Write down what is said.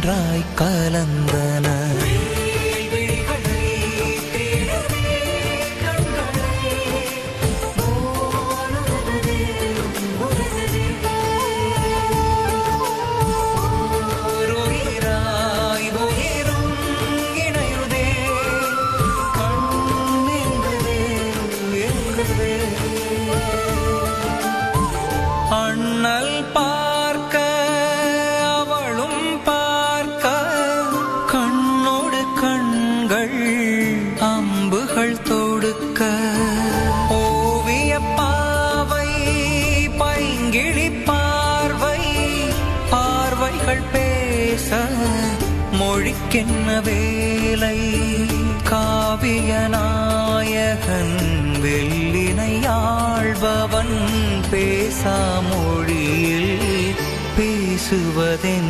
ஒன்றாய் கலந்தன. அண்ணல் பார்க்க அவளும் பார்க்க கண்ணோடு கண்கள் அம்புகள் தொடுக்க ஓவிய பாவை பைங்கிழி பார்வை பார்வைகள் பேச மொழிக்கென்ன வேலை காவிய நாயகன் வெள்ளினை ஆள்பவன் பேசா மொழியில் பேசுவதென்